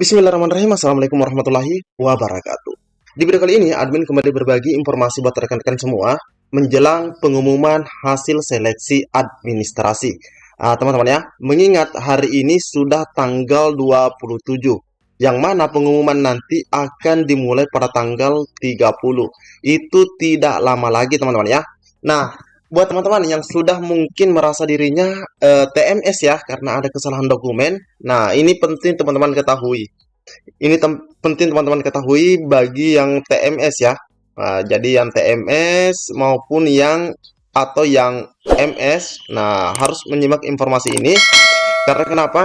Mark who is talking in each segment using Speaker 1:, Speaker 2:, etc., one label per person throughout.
Speaker 1: Bismillahirrahmanirrahim. Assalamualaikum warahmatullahi wabarakatuh. Di video kali ini, admin kembali berbagi informasi buat rekan-rekan semua menjelang pengumuman hasil seleksi administrasi. Teman-teman ya, mengingat hari ini sudah tanggal 27, yang mana pengumuman nanti akan dimulai pada tanggal 30. Itu tidak lama lagi, teman-teman ya. Nah, buat teman-teman yang sudah mungkin merasa dirinya TMS ya, karena ada kesalahan dokumen. Nah, ini penting teman-teman ketahui. Penting teman-teman ketahui bagi yang TMS ya. Nah, jadi yang TMS maupun yang MS, nah harus menyimak informasi ini karena kenapa?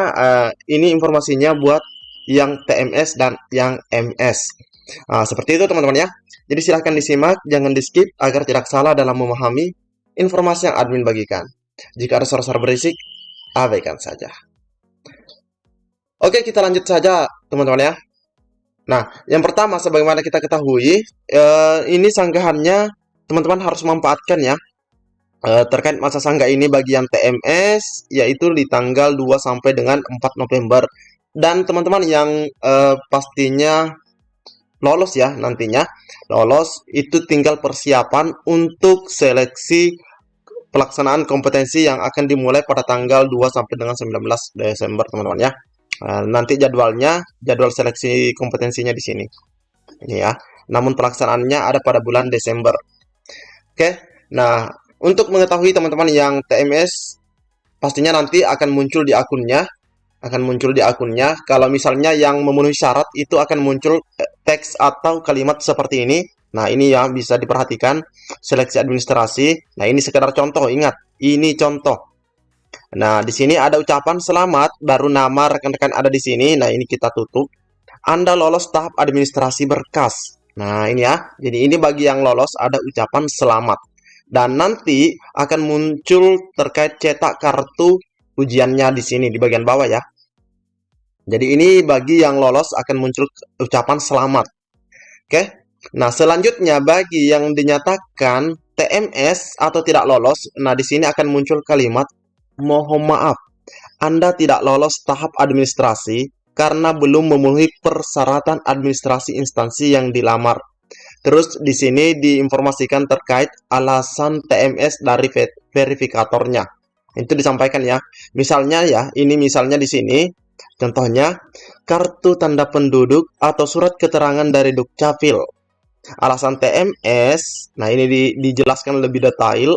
Speaker 1: Ini informasinya buat yang TMS dan yang MS. Seperti itu teman-teman ya. Jadi silahkan disimak, jangan di skip agar tidak salah dalam memahami informasi yang admin bagikan. Jika ada suara-suara berisik, abaikan saja. Oke, kita lanjut saja teman-teman ya. Nah, yang pertama sebagaimana kita ketahui, ini sanggahannya teman-teman harus memanfaatkan ya. Terkait masa sanggah ini bagi yang TMS yaitu di tanggal 2 sampai dengan 4 November. Dan teman-teman yang pastinya lolos ya nantinya, lolos itu tinggal persiapan untuk seleksi pelaksanaan kompetensi yang akan dimulai pada tanggal 2 sampai dengan 19 Desember teman-teman ya. Nanti jadwal seleksi kompetensinya di sini. Ini ya. Namun pelaksanaannya ada pada bulan Desember. Oke. Nah, untuk mengetahui teman-teman yang TMS pastinya nanti akan muncul di akunnya. Kalau misalnya yang memenuhi syarat itu akan muncul teks atau kalimat seperti ini. Nah, ini ya bisa diperhatikan seleksi administrasi. Nah, ini sekedar contoh, ingat, ini contoh. Nah, di sini ada ucapan selamat, baru nama rekan-rekan ada di sini. Nah, ini kita tutup. Anda lolos tahap administrasi berkas. Nah, ini ya. Jadi ini bagi yang lolos ada ucapan selamat. Dan nanti akan muncul terkait cetak kartu ujiannya di sini di bagian bawah ya. Jadi ini bagi yang lolos akan muncul ucapan selamat. Oke. Nah, selanjutnya bagi yang dinyatakan TMS atau tidak lolos, nah di sini akan muncul kalimat mohon maaf, Anda tidak lolos tahap administrasi karena belum memenuhi persyaratan administrasi instansi yang dilamar. Terus di sini diinformasikan terkait alasan TMS dari verifikatornya. Itu disampaikan ya. Misalnya ya, ini misalnya di sini contohnya kartu tanda penduduk atau surat keterangan dari Dukcapil. Alasan TMS, nah ini dijelaskan lebih detail.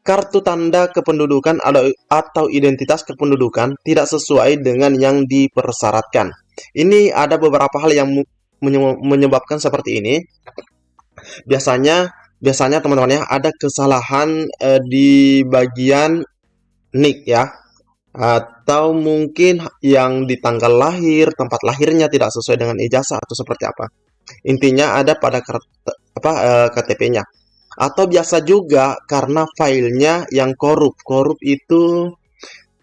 Speaker 1: Kartu tanda kependudukan atau identitas kependudukan tidak sesuai dengan yang dipersyaratkan. Ini ada beberapa hal yang menyebabkan seperti ini. Biasanya teman-teman ya ada kesalahan di bagian NIK ya, atau mungkin yang di tanggal lahir, tempat lahirnya tidak sesuai dengan ijazah atau seperti apa. Intinya ada pada KTP-nya. Atau biasa juga karena filenya yang korup. Korup itu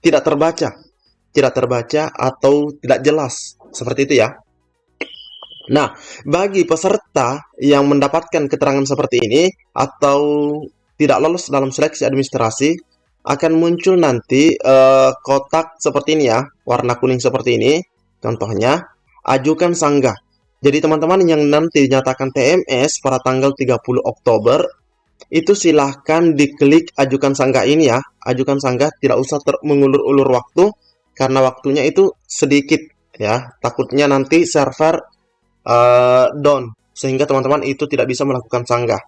Speaker 1: tidak terbaca atau tidak jelas. Seperti itu ya. Nah, bagi peserta yang mendapatkan keterangan seperti ini atau tidak lolos dalam seleksi administrasi, akan muncul nanti kotak seperti ini ya, warna kuning seperti ini. Contohnya, ajukan sanggah. Jadi teman-teman yang nanti dinyatakan TMS pada tanggal 30 Oktober, itu silahkan diklik ajukan sanggah ini ya. Ajukan sanggah tidak usah mengulur-ulur waktu, karena waktunya itu sedikit ya. Takutnya nanti server down, sehingga teman-teman itu tidak bisa melakukan sanggah.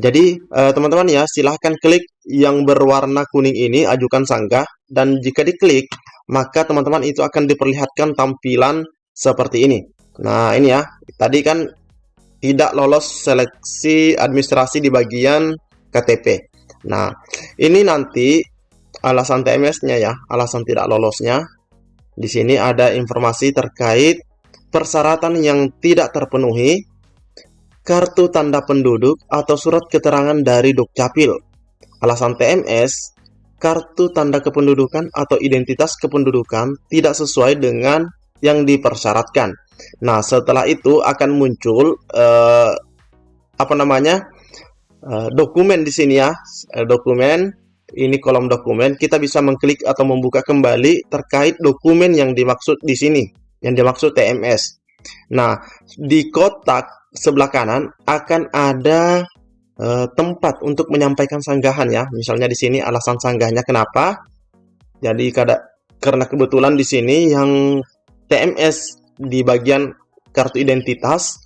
Speaker 1: Jadi teman-teman ya, silahkan klik yang berwarna kuning ini, ajukan sanggah. Dan jika diklik, maka teman-teman itu akan diperlihatkan tampilan seperti ini. Nah, ini ya, tadi kan tidak lolos seleksi administrasi di bagian KTP. Nah, ini nanti alasan TMS-nya ya, alasan tidak lolosnya. Di sini ada informasi terkait persyaratan yang tidak terpenuhi, kartu tanda penduduk atau surat keterangan dari Dukcapil. Alasan TMS, kartu tanda kependudukan atau identitas kependudukan tidak sesuai dengan yang dipersyaratkan. Nah, setelah itu akan muncul dokumen di sini ya. Dokumen, ini kolom dokumen. Kita bisa mengklik atau membuka kembali terkait dokumen yang dimaksud di sini. yang dimaksud TMS. Nah, di kotak sebelah kanan akan ada tempat untuk menyampaikan sanggahan ya. Misalnya di sini alasan sanggahnya kenapa. Jadi karena kebetulan di sini yang TMS di bagian kartu identitas,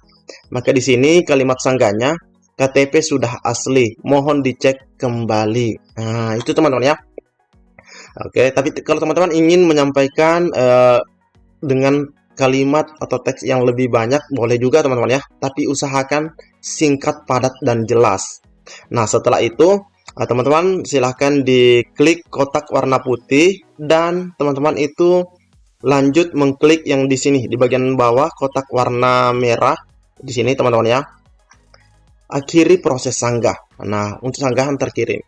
Speaker 1: maka di sini kalimat sanggahnya KTP sudah asli, mohon dicek kembali. Nah, itu teman-teman ya. Oke, tapi kalau teman-teman ingin menyampaikan dengan kalimat atau teks yang lebih banyak, boleh juga teman-teman ya. Tapi usahakan singkat, padat, dan jelas. Nah, setelah itu, teman-teman silahkan diklik kotak warna putih, dan teman-teman itu lanjut mengklik yang di sini, di bagian bawah kotak warna merah. Di sini teman-teman ya. Akhiri proses sanggah. Nah, untuk sanggahan terkirim.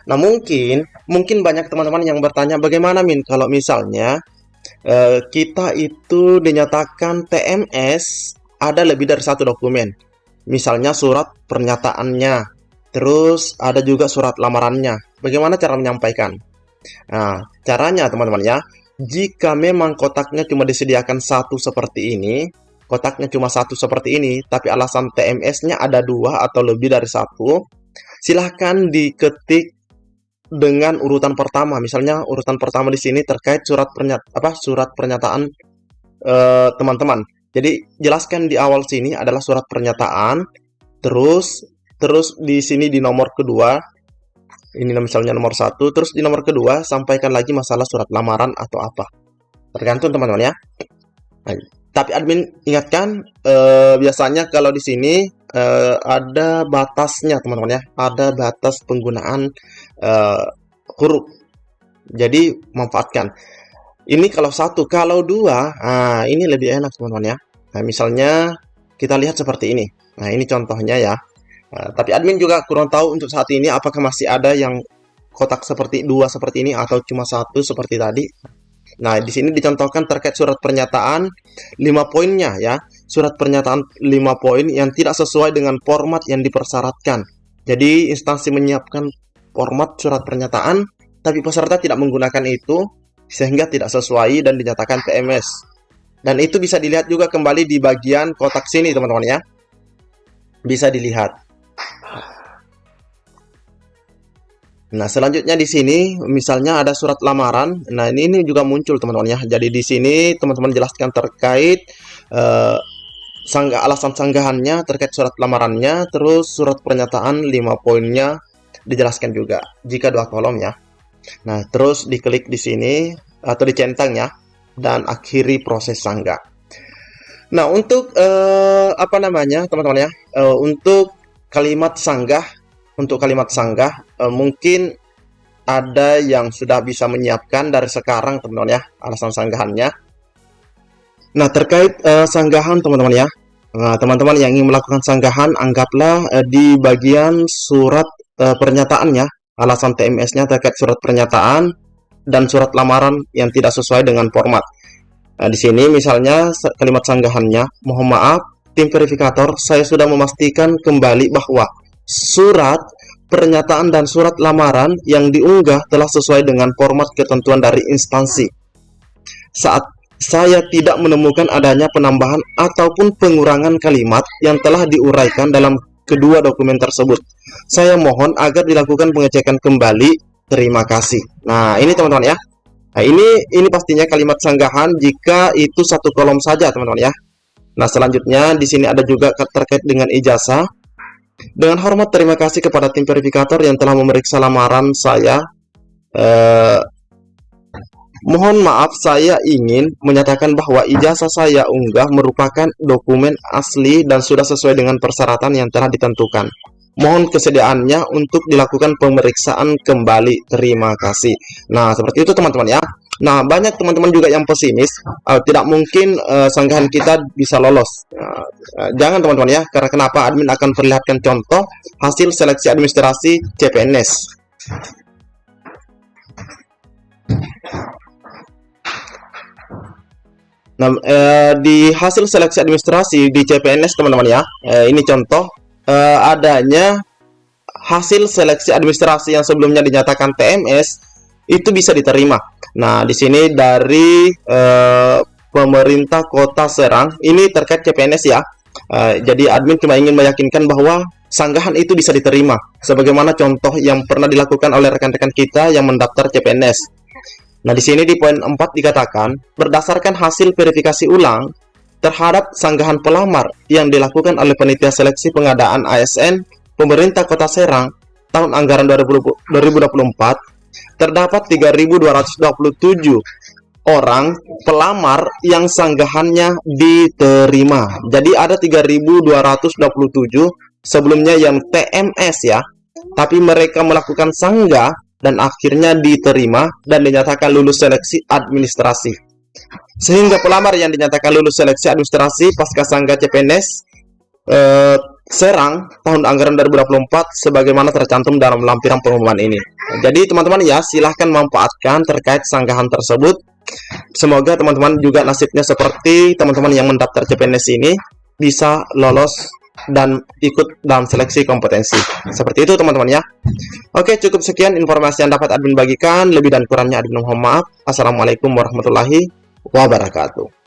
Speaker 1: Nah, mungkin banyak teman-teman yang bertanya, bagaimana Min kalau misalnya kita itu dinyatakan TMS ada lebih dari satu dokumen. Misalnya surat pernyataannya, terus ada juga surat lamarannya. Bagaimana cara menyampaikan? Nah, caranya teman-teman ya, jika memang kotaknya cuma disediakan satu seperti ini, tapi alasan TMS-nya ada dua atau lebih dari satu, silahkan diketik dengan urutan pertama. Misalnya urutan pertama di sini terkait surat pernyataan teman-teman. Jadi jelaskan di awal sini adalah surat pernyataan, terus di sini di nomor kedua, ini misalnya nomor 1, terus di nomor kedua sampaikan lagi masalah surat lamaran atau apa. Tergantung teman-teman ya. Nah, tapi admin ingatkan, biasanya kalau di sini ada batasnya teman-teman ya, ada batas penggunaan huruf. Jadi manfaatkan. Ini kalau satu, kalau dua, ini lebih enak teman-teman ya. Nah, misalnya kita lihat seperti ini. Nah, ini contohnya ya. Tapi admin juga kurang tahu untuk saat ini apakah masih ada yang kotak seperti dua seperti ini atau cuma satu seperti tadi. Nah, di sini dicontohkan terkait surat pernyataan 5 poinnya ya. Surat pernyataan 5 poin yang tidak sesuai dengan format yang dipersyaratkan. Jadi, instansi menyiapkan format surat pernyataan, tapi peserta tidak menggunakan itu, sehingga tidak sesuai dan dinyatakan TMS. Dan itu bisa dilihat juga kembali di bagian kotak sini, teman-teman ya. Bisa dilihat. Nah, selanjutnya di sini misalnya ada surat lamaran. Nah, ini juga muncul teman-teman ya. Jadi di sini teman-teman jelaskan terkait alasan sanggahannya terkait surat lamarannya, terus surat pernyataan 5 poinnya dijelaskan juga jika 2 kolom ya. Nah, terus diklik di sini atau dicentang ya, dan akhiri proses sanggah. Nah, untuk teman-teman ya, untuk kalimat sanggah, mungkin ada yang sudah bisa menyiapkan dari sekarang teman-teman ya, alasan sanggahannya. Nah, terkait sanggahan teman-teman ya, teman-teman yang ingin melakukan sanggahan, anggaplah di bagian surat pernyataannya, alasan TMS-nya terkait surat pernyataan dan surat lamaran yang tidak sesuai dengan format. Nah, di sini misalnya kalimat sanggahannya, mohon maaf, tim verifikator, saya sudah memastikan kembali bahwa surat pernyataan dan surat lamaran yang diunggah telah sesuai dengan format ketentuan dari instansi. Saat saya tidak menemukan adanya penambahan ataupun pengurangan kalimat yang telah diuraikan dalam kedua dokumen tersebut, saya mohon agar dilakukan pengecekan kembali. Terima kasih. Nah, ini teman-teman ya. Nah, ini pastinya kalimat sanggahan jika itu satu kolom saja, teman-teman ya. Nah, selanjutnya di sini ada juga terkait dengan ijazah. Dengan hormat terima kasih kepada tim verifikator yang telah memeriksa lamaran saya. Mohon maaf, saya ingin menyatakan bahwa ijazah saya unggah merupakan dokumen asli dan sudah sesuai dengan persyaratan yang telah ditentukan. Mohon kesediaannya untuk dilakukan pemeriksaan kembali. Terima kasih. Nah, seperti itu teman-teman ya. Nah, banyak teman-teman juga yang pesimis, tidak mungkin sanggahan kita bisa lolos. Jangan teman-teman ya, karena kenapa? Admin akan perlihatkan contoh hasil seleksi administrasi CPNS. Nah, di hasil seleksi administrasi di CPNS teman-teman ya, ini contoh adanya hasil seleksi administrasi yang sebelumnya dinyatakan TMS itu bisa diterima. Nah, di sini dari pemerintah Kota Serang. Ini terkait CPNS ya. Jadi admin cuma ingin meyakinkan bahwa sanggahan itu bisa diterima, sebagaimana contoh yang pernah dilakukan oleh rekan-rekan kita yang mendaftar CPNS. Nah, di sini di poin 4 dikatakan, berdasarkan hasil verifikasi ulang terhadap sanggahan pelamar yang dilakukan oleh panitia seleksi pengadaan ASN pemerintah Kota Serang tahun anggaran 2024, terdapat 3.227 orang pelamar yang sanggahannya diterima. Jadi ada 3.227 sebelumnya yang TMS ya, tapi mereka melakukan sanggah dan akhirnya diterima dan dinyatakan lulus seleksi administrasi. Sehingga pelamar yang dinyatakan lulus seleksi administrasi pasca sanggah CPNS Serang tahun anggaran 2024 sebagaimana tercantum dalam lampiran pengumuman ini. Jadi teman-teman ya, silahkan manfaatkan terkait sanggahan tersebut. Semoga teman-teman juga nasibnya seperti teman-teman yang mendaftar CPNS ini, bisa lolos dan ikut dalam seleksi kompetensi. Seperti itu teman-teman ya. Oke, cukup sekian informasi yang dapat admin bagikan. Lebih dan kurangnya admin mohon maaf. Assalamualaikum warahmatullahi wabarakatuh.